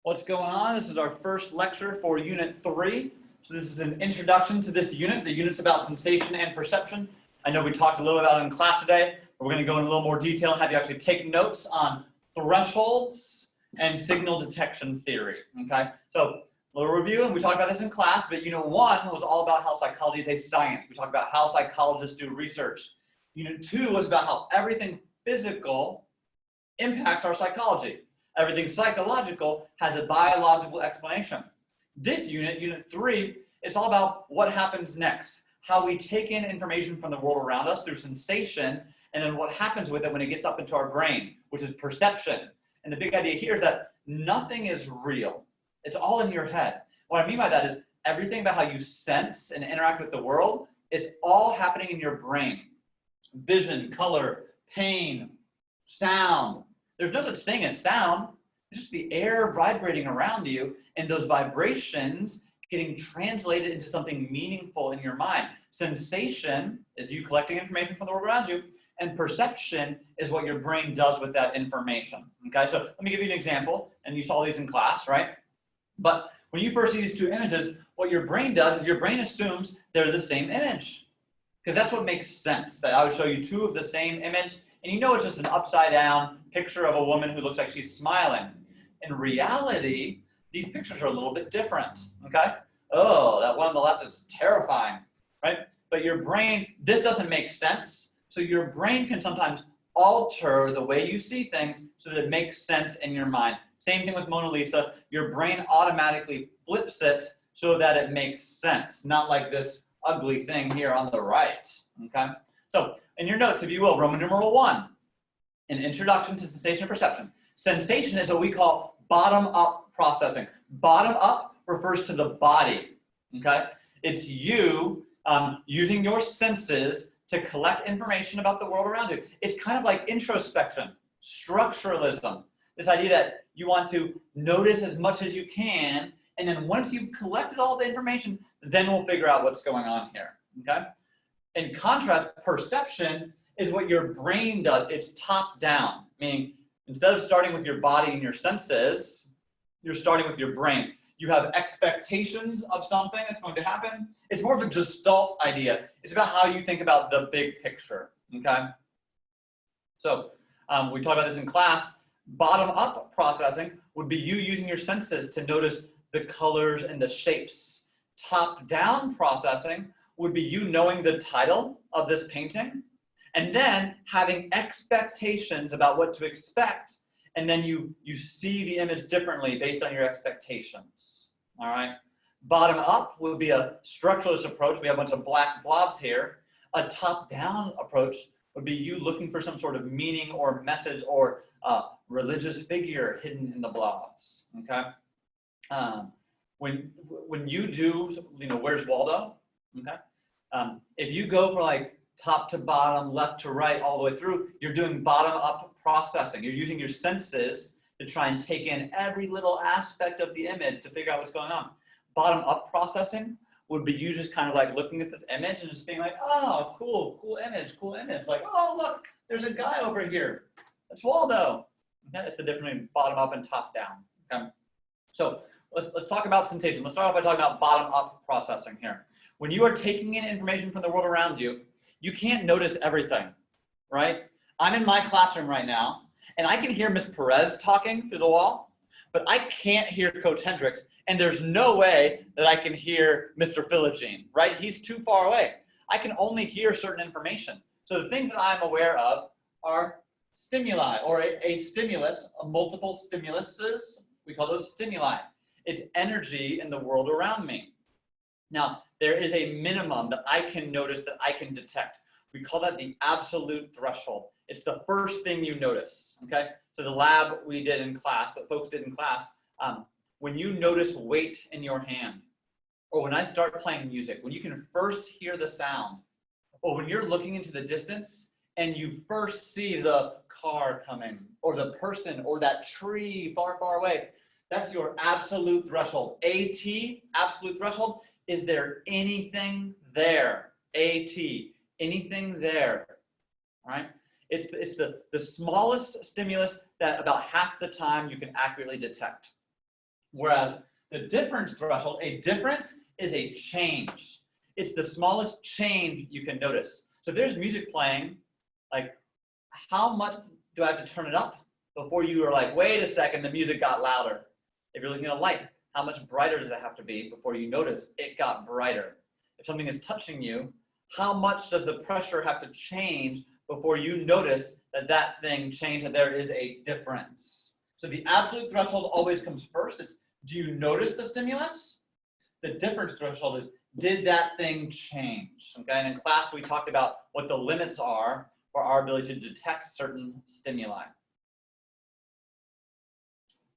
What's going on? This is our first lecture for Unit 3. So this is an introduction to this unit. The unit's about sensation and perception. I know we talked a little about it in class today, but we're going to go into a little more detail and have you actually take notes on thresholds and signal detection theory. Okay, so a little review, and we talked about this in class, but Unit 1 was all about how psychology is a science. We talked about how psychologists do research. Unit 2 was about how everything physical impacts our psychology. Everything psychological has a biological explanation. This unit, Unit 3, is all about what happens next, how we take in information from the world around us through sensation, and then what happens with it when it gets up into our brain, which is perception. And the big idea here is that nothing is real. It's all in your head. What I mean by that is everything about how you sense and interact with the world is all happening in your brain. Vision, color, pain, sound. There's no such thing as sound. It's just the air vibrating around you and those vibrations getting translated into something meaningful in your mind. Sensation is you collecting information from the world around you, and perception is what your brain does with that information. Okay, so let me give you an example, and you saw these in class, right? But when you first see these two images, what your brain does is your brain assumes they're the same image, because that's what makes sense. That I would show you two of the same image, and you know it's just an upside down picture of a woman who looks like she's smiling. In reality, these pictures are a little bit different, okay? Oh, that one on the left is terrifying, right? But your brain, this doesn't make sense, so your brain can sometimes alter the way you see things so that it makes sense in your mind. Same thing with Mona Lisa, your brain automatically flips it so that it makes sense, not like this ugly thing here on the right, okay? So, in your notes, if you will, Roman numeral 1, an introduction to sensation and perception. Sensation is what we call bottom-up processing. Bottom-up refers to the body, okay? It's you using your senses to collect information about the world around you. It's kind of like introspection, structuralism, this idea that you want to notice as much as you can, and then once you've collected all the information, then we'll figure out what's going on here, okay? In contrast, perception is what your brain does. It's top down, meaning instead of starting with your body and your senses, you're starting with your brain. You have expectations of something that's going to happen. It's more of a gestalt idea. It's about how you think about the big picture, okay? So we talked about this in class. Bottom-up processing would be you using your senses to notice the colors and the shapes. Top-down processing would be you knowing the title of this painting and then having expectations about what to expect, and then you see the image differently based on your expectations, all right? Bottom up would be a structuralist approach. We have a bunch of black blobs here. A top-down approach would be you looking for some sort of meaning or message or religious figure hidden in the blobs, okay? When you do, Where's Waldo? Okay. If you go for like top to bottom, left to right, all the way through, you're doing bottom up processing. You're using your senses to try and take in every little aspect of the image to figure out what's going on. Bottom up processing would be you just kind of like looking at this image and just being like, oh, cool image. Like, oh, look, there's a guy over here. That's Waldo. Okay, that's the difference between bottom up and top down. Okay. So let's talk about sensation. Let's start off by talking about bottom up processing here. When you are taking in information from the world around you, you can't notice everything, right? I'm in my classroom right now, and I can hear Miss Perez talking through the wall, but I can't hear Coach Hendricks, and there's no way that I can hear Mr. Philogene, right? He's too far away. I can only hear certain information. So the things that I'm aware of are stimuli, or a stimulus, multiple stimuluses. We call those stimuli. It's energy in the world around me. Now, there is a minimum that I can notice, that I can detect. We call that the absolute threshold. It's the first thing you notice, okay? So the lab we did in class, that folks did in class, when you notice weight in your hand, or when I start playing music, when you can first hear the sound, or when you're looking into the distance and you first see the car coming, or the person, or that tree far, far away, that's your absolute threshold. AT, absolute threshold. Is there anything there? AT, anything there, all right? It's the smallest stimulus that about half the time you can accurately detect. Whereas the difference threshold, a difference is a change. It's the smallest change you can notice. So if there's music playing, like how much do I have to turn it up before you are like, wait a second, the music got louder? If you're looking at a light, how much brighter does it have to be before you notice it got brighter? If something is touching you, how much does the pressure have to change before you notice that that thing changed, that there is a difference? So the absolute threshold always comes first. It's, do you notice the stimulus? The difference threshold is, did that thing change? Okay, and in class we talked about what the limits are for our ability to detect certain stimuli.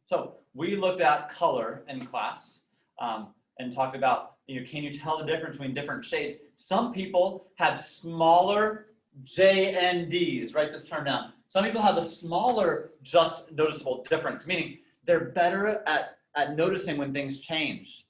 So we looked at color in class and talked about, can you tell the difference between different shades? Some people have smaller JNDs, write this term down. Some people have a smaller just noticeable difference, meaning they're better at noticing when things change.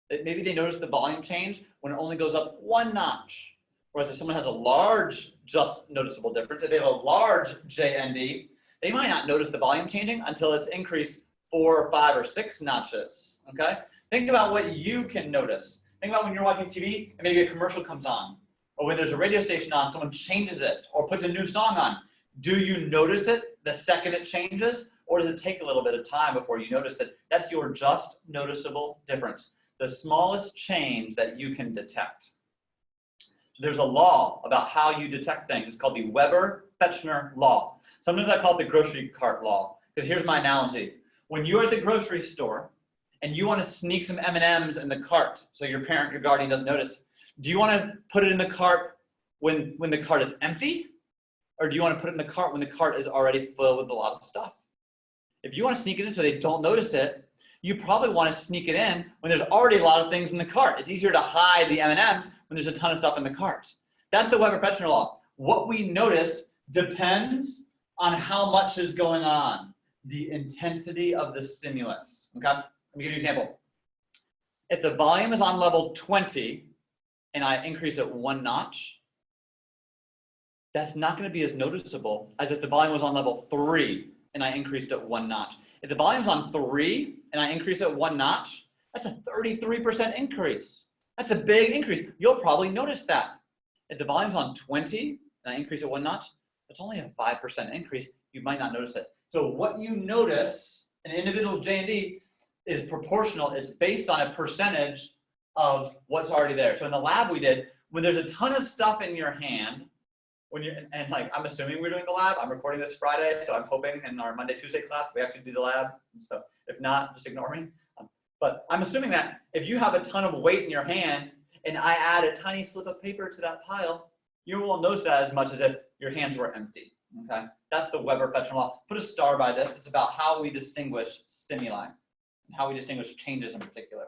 Maybe they notice the volume change when it only goes up 1 notch. Whereas if someone has a large just noticeable difference, if they have a large JND, they might not notice the volume changing until it's increased 4 or 5 or 6 notches, okay? Think about what you can notice. Think about when you're watching TV and maybe a commercial comes on, or when there's a radio station on, someone changes it or puts a new song on. Do you notice it the second it changes, or does it take a little bit of time before you notice it? That's your just noticeable difference, the smallest change that you can detect. There's a law about how you detect things. It's called the Weber-Fechner law. Sometimes I call it the grocery cart law, because here's my analogy. When you're at the grocery store and you want to sneak some M&Ms in the cart so your parent, your guardian doesn't notice, do you want to put it in the cart when the cart is empty? Or do you want to put it in the cart when the cart is already filled with a lot of stuff? If you want to sneak it in so they don't notice it, you probably want to sneak it in when there's already a lot of things in the cart. It's easier to hide the M&Ms when there's a ton of stuff in the cart. That's the Weber-Fechner law. What we notice depends on how much is going on, the intensity of the stimulus. Okay? Let me give you an example. If the volume is on level 20 and I increase it 1 notch, that's not going to be as noticeable as if the volume was on level 3 and I increased it 1 notch. If the volume's on 3 and I increase it 1 notch, that's a 33% increase. That's a big increase. You'll probably notice that. If the volume's on 20 and I increase it 1 notch, it's only a 5% increase. You might not notice it. So what you notice in an individual's J&D is proportional. It's based on a percentage of what's already there. So in the lab we did, when there's a ton of stuff in your hand, and like, I'm assuming we're doing the lab. I'm recording this Friday, so I'm hoping in our Monday, Tuesday class, we actually do the lab. So if not, just ignore me. But I'm assuming that if you have a ton of weight in your hand and I add a tiny slip of paper to that pile, you won't notice that as much as if your hands were empty, okay? That's the Weber-Fechner law. Put a star by this. It's about how we distinguish stimuli and how we distinguish changes in particular.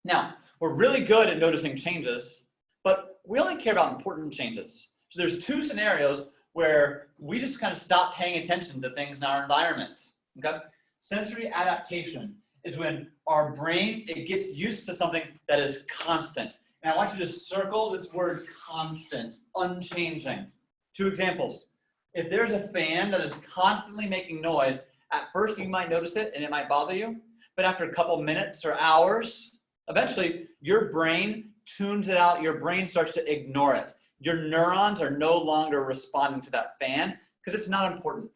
Now, we're really good at noticing changes, but we only care about important changes. So there's 2 scenarios where we just kind of stop paying attention to things in our environment, okay? Sensory adaptation is when our brain, it gets used to something that is constant. And I want you to circle this word constant, unchanging. 2 examples. If there's a fan that is constantly making noise, at first you might notice it and it might bother you, but after a couple minutes or hours, eventually your brain tunes it out, your brain starts to ignore it. Your neurons are no longer responding to that fan because it's not important.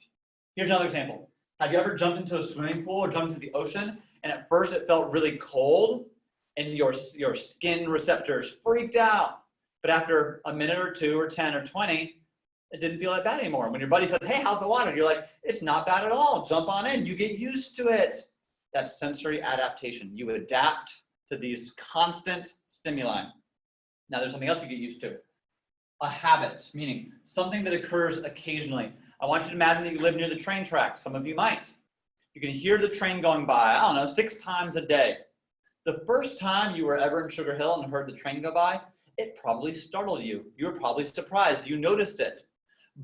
Here's another example. Have you ever jumped into a swimming pool or jumped into the ocean and at first it felt really cold and your skin receptors freaked out, but after a minute or 2 or 10 or 20, it didn't feel that bad anymore. When your buddy said, hey, how's the water? You're like, it's not bad at all. Jump on in. You get used to it. That's sensory adaptation. You adapt to these constant stimuli. Now there's something else you get used to. A habit, meaning something that occurs occasionally. I want you to imagine that you live near the train tracks. Some of you might. You can hear the train going by, I don't know, 6 times a day. The first time you were ever in Sugar Hill and heard the train go by, it probably startled you. You were probably surprised. You noticed it.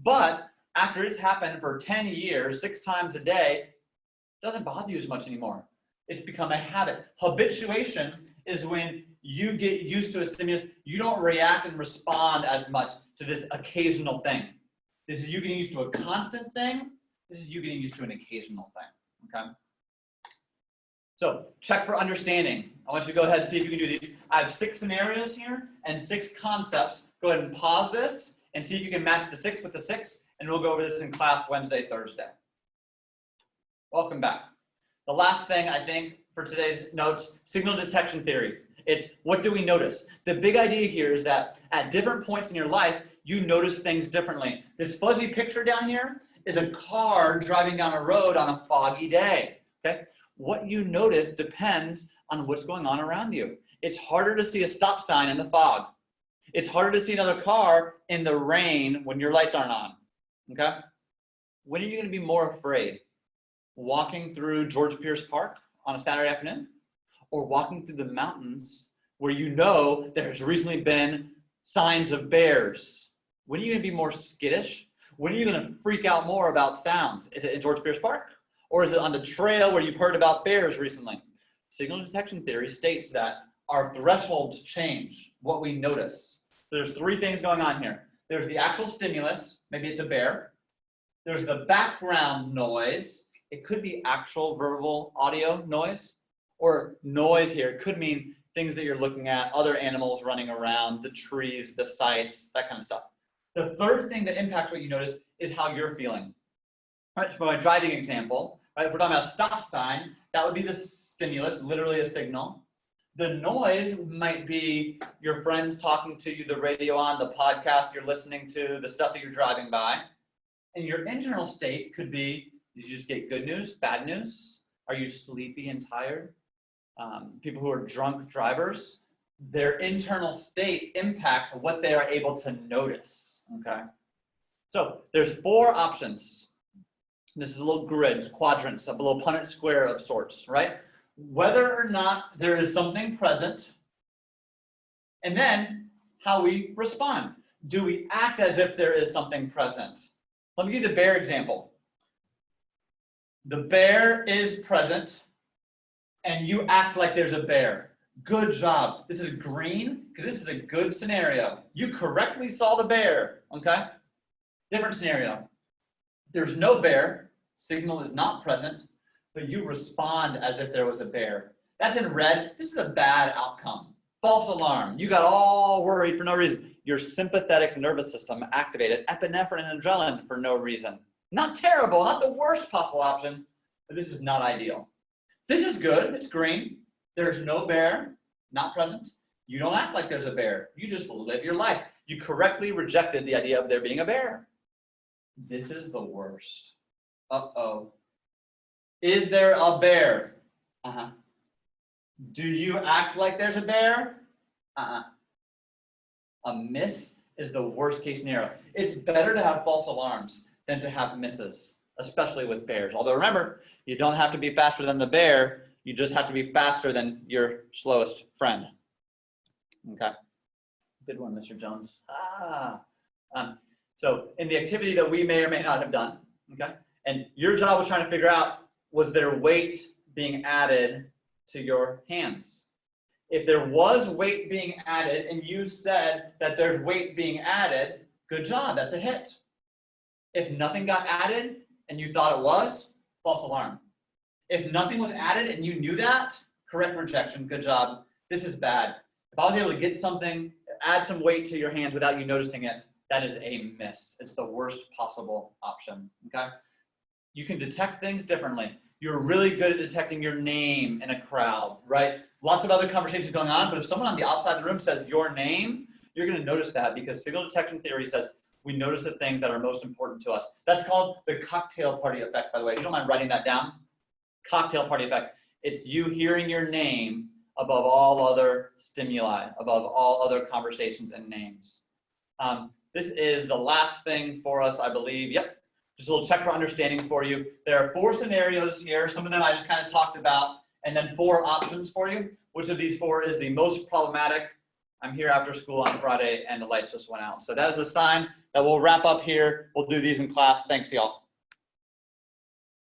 But after it's happened for 10 years, 6 times a day, it doesn't bother you as much anymore. It's become a habit. Habituation is when you get used to a stimulus, you don't react and respond as much to this occasional thing. This is you getting used to a constant thing. This is you getting used to an occasional thing, okay? So check for understanding. I want you to go ahead and see if you can do these. I have 6 scenarios here and 6 concepts. Go ahead and pause this and see if you can match the 6 with the 6, and we'll go over this in class Wednesday, Thursday. Welcome back. The last thing I think for today's notes, signal detection theory. It's what do we notice? The big idea here is that at different points in your life, you notice things differently. This fuzzy picture down here is a car driving down a road on a foggy day. Okay? What you notice depends on what's going on around you. It's harder to see a stop sign in the fog. It's harder to see another car in the rain when your lights aren't on. Okay? When are you going to be more afraid? Walking through George Pierce Park on a Saturday afternoon, or walking through the mountains where you know there's recently been signs of bears? When are you going to be more skittish? When are you going to freak out more about sounds? Is it in George Pierce Park? Or is it on the trail where you've heard about bears recently? Signal detection theory states that our thresholds change what we notice. There's 3 things going on here. There's the actual stimulus, maybe it's a bear. There's the background noise. It could be actual verbal audio noise, or noise here. It could mean things that you're looking at, other animals running around, the trees, the sights, that kind of stuff. The third thing that impacts what you notice is how you're feeling. All right, for my driving example, right, if we're talking about a stop sign, that would be the stimulus, literally a signal. The noise might be your friends talking to you, the radio on, the podcast you're listening to, the stuff that you're driving by. And your internal state could be, did you just get good news, bad news? Are you sleepy and tired? People who are drunk drivers, their internal state impacts what they are able to notice, okay? So there's 4 options. This is a little grid, quadrants, a little Punnett square of sorts, right? Whether or not there is something present, and then how we respond. Do we act as if there is something present? Let me give you the bear example. The bear is present, and you act like there's a bear. Good job. This is green, because this is a good scenario. You correctly saw the bear, okay? Different scenario. There's no bear, signal is not present, but you respond as if there was a bear. That's in red. This is a bad outcome. False alarm. You got all worried for no reason. Your sympathetic nervous system activated epinephrine and adrenaline for no reason. Not terrible, not the worst possible option, but this is not ideal. This is good, it's green. There's no bear, not present. You don't act like there's a bear. You just live your life. You correctly rejected the idea of there being a bear. This is the worst. Uh-oh. Is there a bear? Uh-huh. Do you act like there's a bear? Uh-uh. A miss is the worst case scenario. It's better to have false alarms than to have misses, especially with bears. Although remember, you don't have to be faster than the bear, you just have to be faster than your slowest friend. Okay, good one, Mr. Jones. So in the activity that we may or may not have done, okay, and your job was trying to figure out, was there weight being added to your hands? If there was weight being added and you said that there's weight being added, good job, that's a hit. If nothing got added and you thought it was, false alarm. If nothing was added and you knew that, correct rejection, good job. This is bad. If I was able to get something, add some weight to your hands without you noticing it, that is a miss. It's the worst possible option, okay? You can detect things differently. You're really good at detecting your name in a crowd, right? Lots of other conversations going on, but if someone on the outside of the room says your name, you're gonna notice that because signal detection theory says we notice the things that are most important to us. That's called the cocktail party effect, by the way. If you don't mind writing that down, cocktail party effect. It's you hearing your name above all other stimuli, above all other conversations and names. This is the last thing for us, I believe. Yep, just a little check for understanding for you. There are 4 scenarios here. Some of them I just kind of talked about, and then 4 options for you. Which of these 4 is the most problematic? I'm here after school on Friday, and the lights just went out. So that is a sign that we'll wrap up here. We'll do these in class. Thanks, y'all.